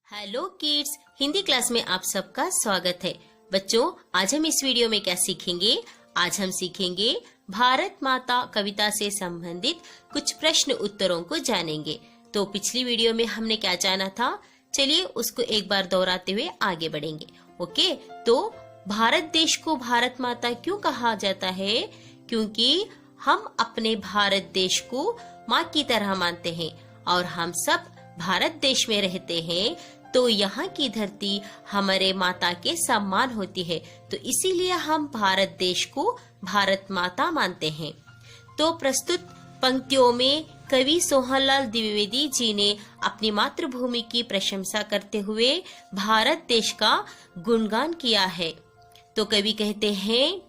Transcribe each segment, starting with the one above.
Hello kids, Hindi class में आप सबका स्वागत है। बच्चों, आज हम इस वीडियो में क्या सीखेंगे? आज हम सीखेंगे भारत माता कविता से संबंधित कुछ प्रश्न उत्तरों को जानेंगे। तो पिछली वीडियो में हमने क्या जाना था, चलिए उसको एक बार दोहराते हुए आगे बढ़ेंगे। ओके, तो भारत देश को भारत माता क्यों कहा जाता है? क्योंकि हम अपने भारत देश को माँ की तरह मानते हैं और हम सब भारत देश में रहते हैं, तो यहाँ की धरती हमारे माता के सम्मान होती है, तो इसीलिए हम भारत देश को भारत माता मानते हैं। तो प्रस्तुत पंक्तियों में कवि सोहनलाल द्विवेदी जी ने अपनी मातृभूमि की प्रशंसा करते हुए भारत देश का गुणगान किया है। तो कवि कहते हैं,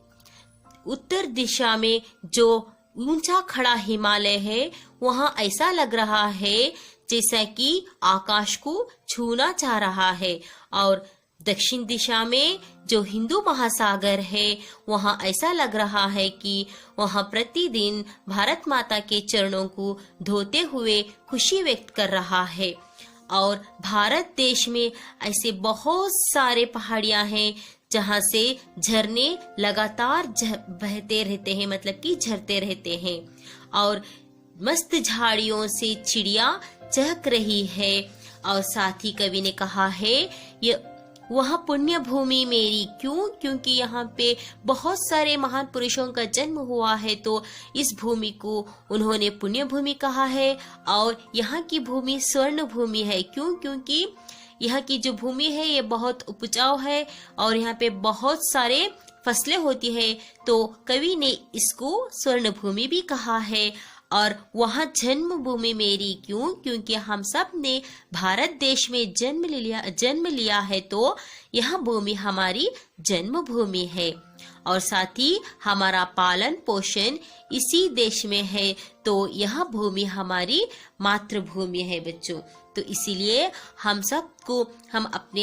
उत्तर दिशा में जो ऊंचा खड़ा हिमालय है, वहाँ ऐसा लग रहा है जैसा कि आकाश को छूना चाह रहा है, और दक्षिण दिशा में जो हिंदू महासागर है, वहाँ ऐसा लग रहा है कि वहाँ प्रतिदिन भारत माता के चरणों को धोते हुए खुशी व्यक्त कर रहा है। और भारत देश में ऐसे बहुत सारे पहाड़ियां हैं जहाँ से झरने लगातार बहते रहते हैं, मतलब कि झरते रहते हैं, और मस्त झाड़ियों से चिड़िया चहक रही है। और साथ ही कवि ने कहा है, ये वह पुण्य भूमि मेरी क्यों? क्योंकि यहाँ पे बहुत सारे महान पुरुषों का जन्म हुआ है, तो इस भूमि को उन्होंने पुण्य भूमि कहा है। और यहाँ की भूमि स्वर्ण भूमि है। क्यों? क्योंकि यहाँ की जो भूमि है ये बहुत उपजाऊ है और यहाँ पे बहुत सारे फसलें होती है, तो कवि ने इसको स्वर्ण भूमि भी कहा है। और वहाँ जन्म भूमि मेरी क्यों? क्योंकि हम सब ने भारत देश में जन्म लिया है, तो यह भूमि हमारी जन्म भूमि है। और साथ ही हमारा पालन पोषण इसी देश में है, तो यह भूमि हमारी मातृभूमि है बच्चों। तो इसीलिए हम सबको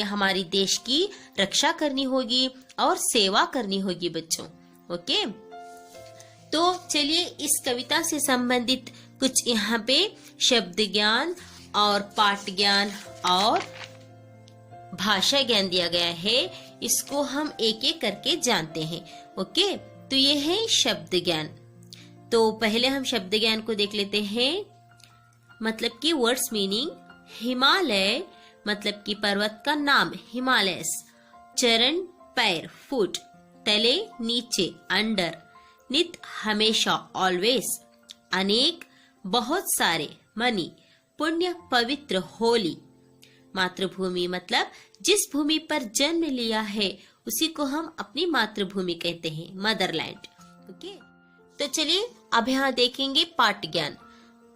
हमारी देश की रक्षा करनी होगी और सेवा करनी होगी बच्चों। ओके, तो चलिए इस कविता से संबंधित कुछ यहाँ पे शब्द ज्ञान और पाठ ज्ञान और भाषा ज्ञान दिया गया है, इसको हम एक एक करके जानते हैं। ओके, तो ये है शब्द ज्ञान। तो पहले हम शब्द ज्ञान को देख लेते हैं, मतलब कि वर्ड्स मीनिंग। हिमालय मतलब कि पर्वत का नाम हिमालयस। चरण पैर फुट। तले नीचे अंडर। नित हमेशा ऑलवेज। अनेक बहुत सारे मनी। पुण्य पवित्र होली। मातृभूमि मतलब जिस भूमि पर जन्म लिया है उसी को हम अपनी मातृभूमि कहते हैं, मदरलैंड। ओके, तो चलिए अब यहाँ देखेंगे पाठ ज्ञान।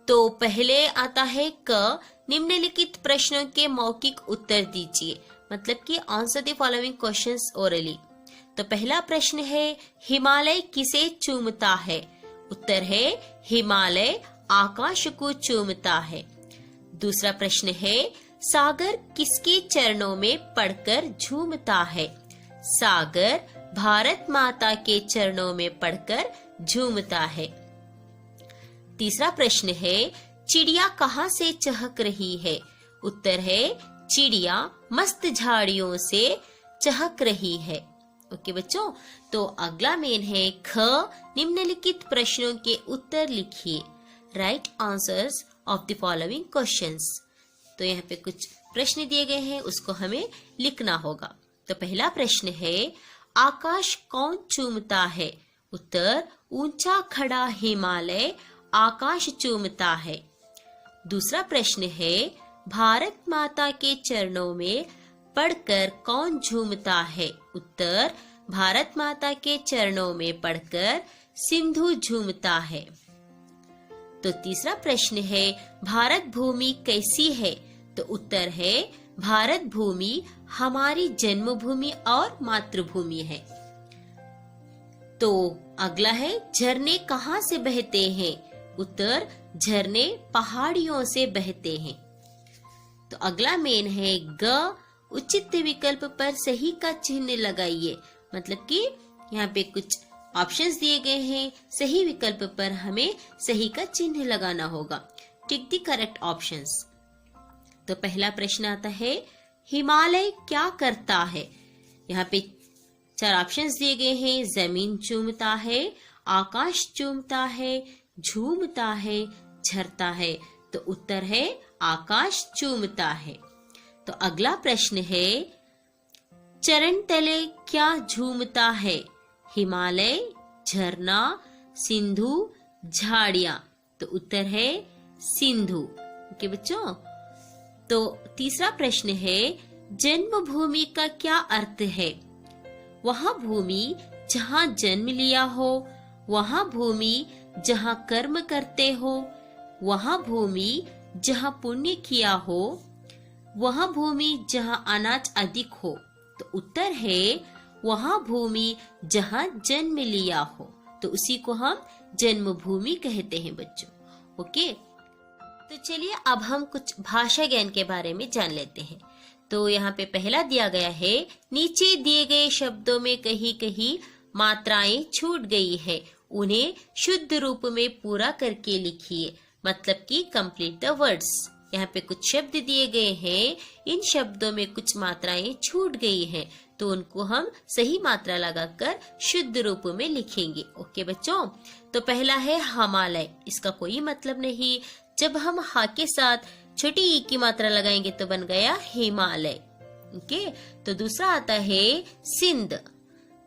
तो पहले आता है क, निम्नलिखित प्रश्नों के मौखिक उत्तर दीजिए, मतलब कि answer the following questions orally. तो पहला प्रश्न है, हिमालय किसे चूमता है? उत्तर है, हिमालय आकाश को चूमता है। दूसरा प्रश्न है, सागर किसके चरणों में पड़कर झूमता है? सागर भारत माता के चरणों में पड़कर झूमता है। तीसरा प्रश्न है, चिड़िया कहाँ से चहक रही है? उत्तर है, चिड़िया मस्त झाड़ियों से चहक रही है। ओके बच्चों, तो अगला मेन है ख, निम्नलिखित प्रश्नों के उत्तर लिखिए। Right answers of the following questions. तो यहाँ पे कुछ प्रश्न दिए गए हैं, उसको हमें लिखना होगा। तो पहला प्रश्न है, आकाश कौन चूमता है? उत्तर, ऊंचा खड़ा हिमालय आकाश चूमता है। दूसरा प्रश्न है, भारत माता के चरणों में पढ़कर कौन झूमता है? उत्तर, भारत माता के चरणों में पढ़कर सिंधु झूमता है। तो तीसरा प्रश्न है, भारत भूमि कैसी है? तो उत्तर है, भारत भूमि हमारी जन्मभूमि और मातृभूमि है। तो अगला है, झरने कहाँ से बहते हैं? उत्तर, झरने पहाड़ियों से बहते हैं। तो अगला मेन है ग, उचित विकल्प पर सही का चिन्ह लगाइए, मतलब कि यहाँ पे कुछ ऑप्शंस दिए गए हैं, सही विकल्प पर हमें सही का चिन्ह लगाना होगा। Tick the correct options. तो पहला प्रश्न आता है, हिमालय क्या करता है? यहाँ पे 4 ऑप्शंस दिए गए हैं। जमीन चूमता है, आकाश चूमता है, झूमता है, झरता है। तो उत्तर है आकाश चूमता है। तो अगला प्रश्न है, चरण तले क्या झूमता है? हिमालय, झरना, सिंधु, झाड़ियां। तो उत्तर है सिंधु। ओके बच्चों। तो तीसरा प्रश्न है, जन्मभूमि का क्या अर्थ है? वहाँ भूमि जहाँ जन्म लिया हो, वहाँ भूमि जहाँ कर्म करते हो, वहाँ भूमि जहाँ पुण्य किया हो, वहाँ भूमि जहाँ अनाज अधिक हो। तो उत्तर है वहाँ भूमि जहाँ जन्म लिया हो। तो उसी को हम जन्मभूमि कहते हैं बच्चों। ओके। तो चलिए अब हम कुछ भाषा ज्ञान के बारे में जान लेते हैं। तो यहाँ पे पहला दिया गया है, नीचे दिए गए शब्दों में कहीं कहीं मात्राएं छूट गई है, उन्हें शुद्ध रूप में पूरा करके लिखिए। मतलब कि कंप्लीट द वर्ड्स। यहाँ पे कुछ शब्द दिए गए हैं, इन शब्दों में कुछ मात्राएं छूट गई हैं, तो उनको हम सही मात्रा लगाकर शुद्ध रूप में लिखेंगे। ओके बच्चों। तो पहला है हिमालय। इसका कोई मतलब नहीं। जब हम हा के साथ छोटी ई की मात्रा लगाएंगे तो बन गया हिमालय। ओके। तो दूसरा आता है सिंध।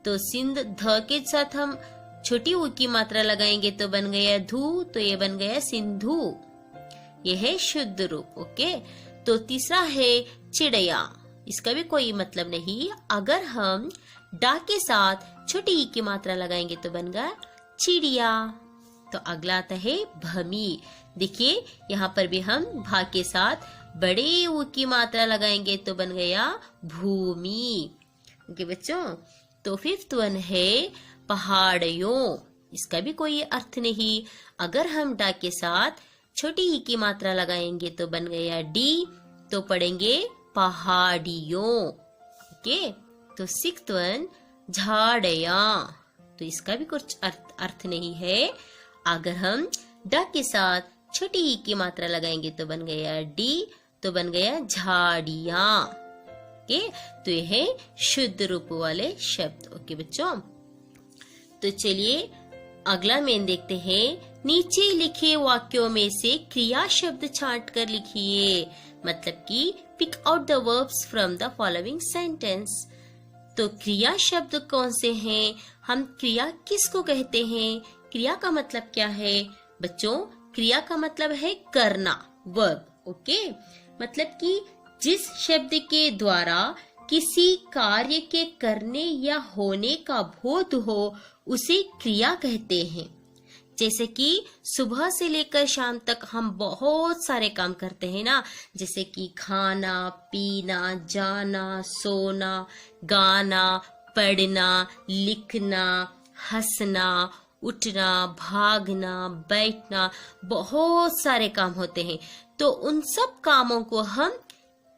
तो सिंध ध के साथ हम छोटी ऊ की मात्रा लगाएंगे तो बन गया धू। तो ये बन गया सिंधु। ये है शुद्ध रूप। ओके। तो तीसरा है चिड़िया। इसका भी कोई मतलब नहीं। अगर हम डा के साथ छोटी ई की मात्रा लगाएंगे तो बन गया चिड़िया। तो अगला आता है भमी। देखिए यहाँ पर भी हम भा के साथ बड़े ऊ की मात्रा लगाएंगे तो बन गया भूमि। ओके बच्चों। तो फिफ्थ वन है पहाड़ियों। इसका भी कोई अर्थ नहीं। अगर हम डा के साथ छोटी ई की मात्रा लगाएंगे तो बन गया डी। तो पढ़ेंगे पहाड़ियों। ओके। तो सिक्स्थ वन झाड़ियां। तो इसका भी कुछ अर्थ नहीं है। अगर हम ड के साथ छोटी ई की मात्रा लगाएंगे तो बन गया डी। तो बन गया झाड़ियां। ओके। तो ये है शुद्ध रूप वाले शब्द। ओके बच्चों। तो चलिए अगला मेन देखते हैं। नीचे लिखे वाक्यों में से क्रिया शब्द छांट कर लिखिए। मतलब कि pick out the verbs from the following sentence. तो क्रिया शब्द कौन से हैं? हम क्रिया किसको कहते हैं? क्रिया का मतलब क्या है बच्चों? क्रिया का मतलब है करना, वर्ब। ओके। मतलब कि जिस शब्द के द्वारा किसी कार्य के करने या होने का बोध हो उसे क्रिया कहते हैं। जैसे कि सुबह से लेकर शाम तक हम बहुत सारे काम करते हैं ना, जैसे कि खाना, पीना, जाना, सोना, गाना, पढ़ना, लिखना, हंसना, उठना, भागना, बैठना, बहुत सारे काम होते हैं। तो उन सब कामों को हम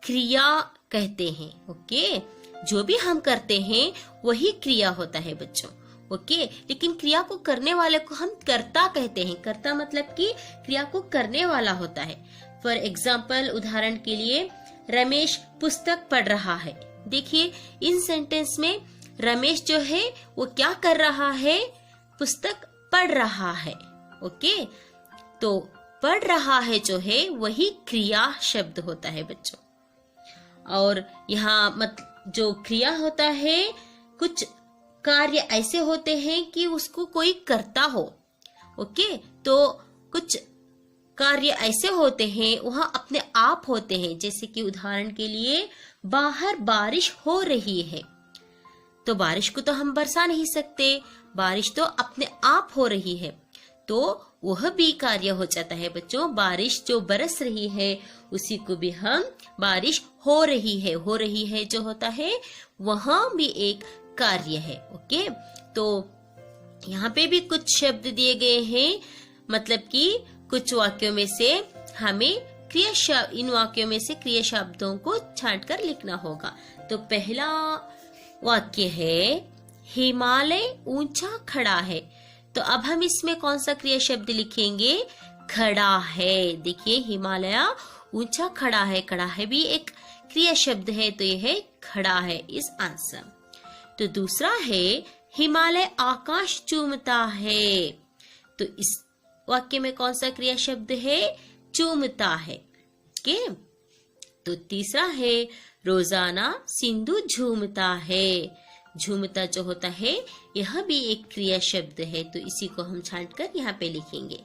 क्रिया कहते हैं। ओके। जो भी हम करते हैं वही क्रिया होता है बच्चों। ओके। लेकिन क्रिया को करने वाले को हम कर्ता कहते हैं। कर्ता मतलब कि क्रिया को करने वाला होता है। फॉर एग्जाम्पल, उदाहरण के लिए, रमेश पुस्तक पढ़ रहा है। देखिए इन सेंटेंस में रमेश जो है वो क्या कर रहा है? पुस्तक पढ़ रहा है। ओके। तो पढ़ रहा है जो है वही क्रिया शब्द होता है बच्चों। और यहाँ जो क्रिया होता है, कुछ कार्य ऐसे होते हैं कि उसको कोई करता हो। ओके। तो कुछ कार्य ऐसे होते हैं वहाँ अपने आप होते हैं। जैसे कि उदाहरण के लिए, बाहर बारिश हो रही है। तो बारिश को तो हम बरसा नहीं सकते, बारिश तो अपने आप हो रही है। तो वह भी कार्य हो जाता है बच्चों। बारिश जो बरस रही है उसी को भी हम बारिश हो रही है जो होता है वहां भी एक कार्य है। ओके। तो यहाँ पे भी कुछ शब्द दिए गए हैं। मतलब कि कुछ वाक्यों में से हमें इन वाक्यों में से क्रिया शब्दों को छांट कर लिखना होगा। तो पहला वाक्य है, हिमालय ऊंचा खड़ा है। तो अब हम इसमें कौन सा क्रिया शब्द लिखेंगे? खड़ा है। देखिए हिमालय ऊंचा खड़ा है। खड़ा है भी एक क्रिया शब्द है तो यह है खड़ा है इस आंसर। तो दूसरा है हिमालय आकाश चूमता है। तो इस वाक्य में कौन सा क्रिया शब्द है? चूमता है। ओके। तो तीसरा है रोजाना सिंधु झूमता है। झूमता जो होता है यह भी एक क्रिया शब्द है, तो इसी को हम छांट कर यहाँ पे लिखेंगे।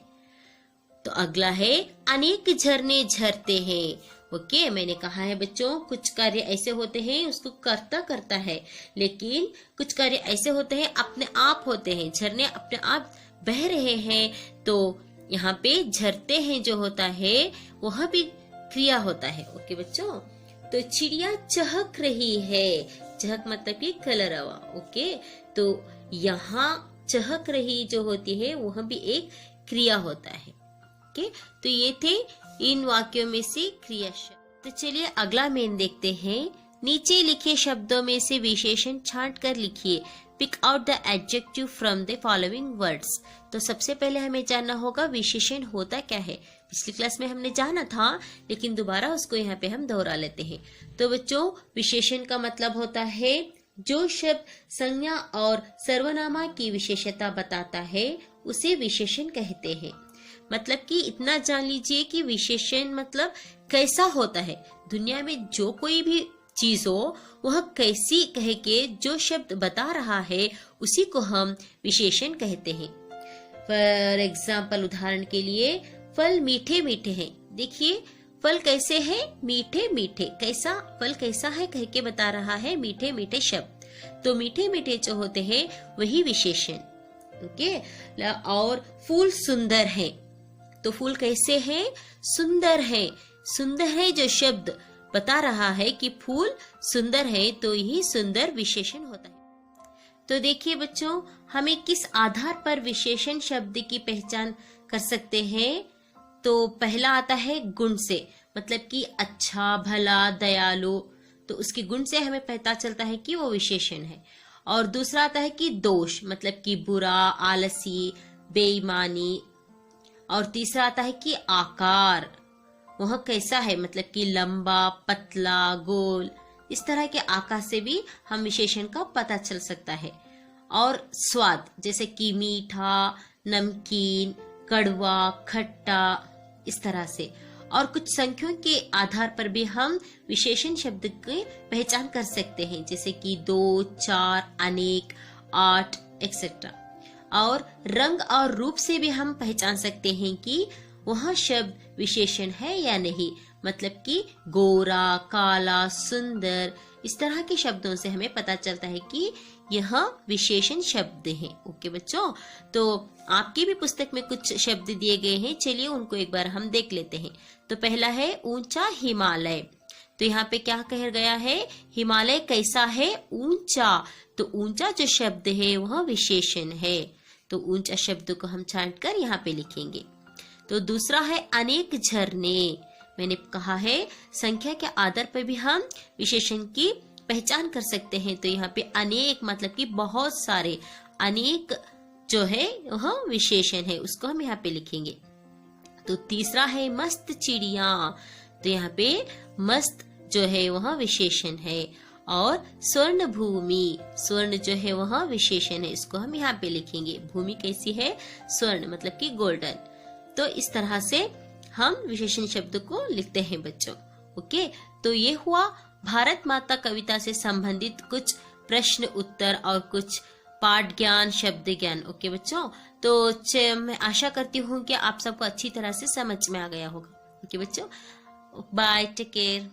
तो अगला है अनेक झरने झरते हैं। ओके, मैंने कहा है बच्चों कुछ कार्य ऐसे होते हैं उसको करता करता है, लेकिन कुछ कार्य ऐसे होते हैं अपने आप होते हैं, झरने अपने आप बह रहे हैं। तो यहाँ पे झरते हैं जो होता है वह भी क्रिया होता है। ओके बच्चों, तो चिड़िया चहक रही है। चहक मतलब कि कलरवा। ओके, तो यहाँ चहक रही जो होती है वह भी एक क्रिया होता है। ओके, तो ये थे इन वाक्यों में से क्रिया शब्द। तो चलिए अगला मेन देखते हैं। नीचे लिखे शब्दों में से विशेषण छांट कर लिखिए। Pick out the adjective from the following words. तो सबसे पहले हमें जानना होगा विशेषण होता क्या है। पिछली क्लास में हमने जाना था, लेकिन दोबारा उसको यहाँ पे हम दोहरा लेते हैं। तो बच्चों विशेषण का मतलब होता है जो शब्द संज्ञा और सर्वनामा की विशेषता बताता है उसे विशेषण कहते हैं। मतलब कि इतना जान लीजिए कि विशेषण मतलब कैसा होता है। दुनिया में जो कोई भी चीज हो वह कैसी कह के जो शब्द बता रहा है उसी को हम विशेषण कहते हैं। फॉर एग्जाम्पल, उदाहरण के लिए फल मीठे मीठे हैं। देखिए फल कैसे हैं? मीठे मीठे। कैसा फल कैसा है कह के बता रहा है मीठे मीठे शब्द। तो मीठे मीठे जो होते हैं वही विशेषण। ओके, और फूल सुंदर है। तो फूल कैसे हैं? सुंदर है। सुंदर है जो शब्द बता रहा है कि फूल सुंदर है, तो यही सुंदर विशेषण होता है। तो देखिए बच्चों, हमें किस आधार पर विशेषण शब्द की पहचान कर सकते हैं। तो पहला आता है गुण से, मतलब कि अच्छा, भला, दयालु। तो उसके गुण से हमें पता चलता है कि वो विशेषण है। और दूसरा आता है कि दोष, मतलब कि बुरा, आलसी, बेईमानी। और तीसरा आता है कि आकार, वह कैसा है, मतलब कि लंबा, पतला, गोल। इस तरह के आकार से भी हम विशेषण का पता चल सकता है। और स्वाद, जैसे कि मीठा, नमकीन, कड़वा, खट्टा, इस तरह से। और कुछ संख्याओं के आधार पर भी हम विशेषण शब्द की पहचान कर सकते हैं, जैसे कि 2, 4, अनेक, 8 एक्सेट्रा। और रंग और रूप से भी हम पहचान सकते हैं कि वह शब्द विशेषण है या नहीं। मतलब कि गोरा, काला, सुंदर, इस तरह के शब्दों से हमें पता चलता है कि यह विशेषण शब्द है। ओके बच्चों, तो आपकी भी पुस्तक में कुछ शब्द दिए गए हैं, चलिए उनको एक बार हम देख लेते हैं। तो पहला है ऊंचा हिमालय। तो यहाँ पे क्या कह गया है? हिमालय कैसा है? ऊंचा। तो ऊंचा जो शब्द है वह विशेषण है। तो ऊंचा शब्द को हम छांट कर यहाँ पे लिखेंगे। तो दूसरा है अनेक झरने। मैंने कहा है संख्या के आधार पर भी हम विशेषण की पहचान कर सकते हैं। तो यहाँ पे अनेक मतलब कि बहुत सारे, अनेक जो है वह विशेषण है, उसको हम यहाँ पे लिखेंगे। तो तीसरा है मस्त चिड़िया। तो यहाँ पे मस्त जो है वह विशेषण है। और स्वर्ण भूमि, स्वर्ण जो है वह विशेषण है, इसको हम यहाँ पे लिखेंगे। भूमि कैसी है? स्वर्ण, मतलब कि गोल्डन। तो इस तरह से हम विशेषण शब्द को लिखते हैं बच्चों। ओके, तो ये हुआ भारत माता कविता से संबंधित कुछ प्रश्न उत्तर और कुछ पाठ ज्ञान, शब्द ज्ञान। ओके बच्चों, तो मैं आशा करती हूँ कि आप सबको अच्छी तरह से समझ में आ गया होगा। ओके बच्चों, बाय, टेक केयर।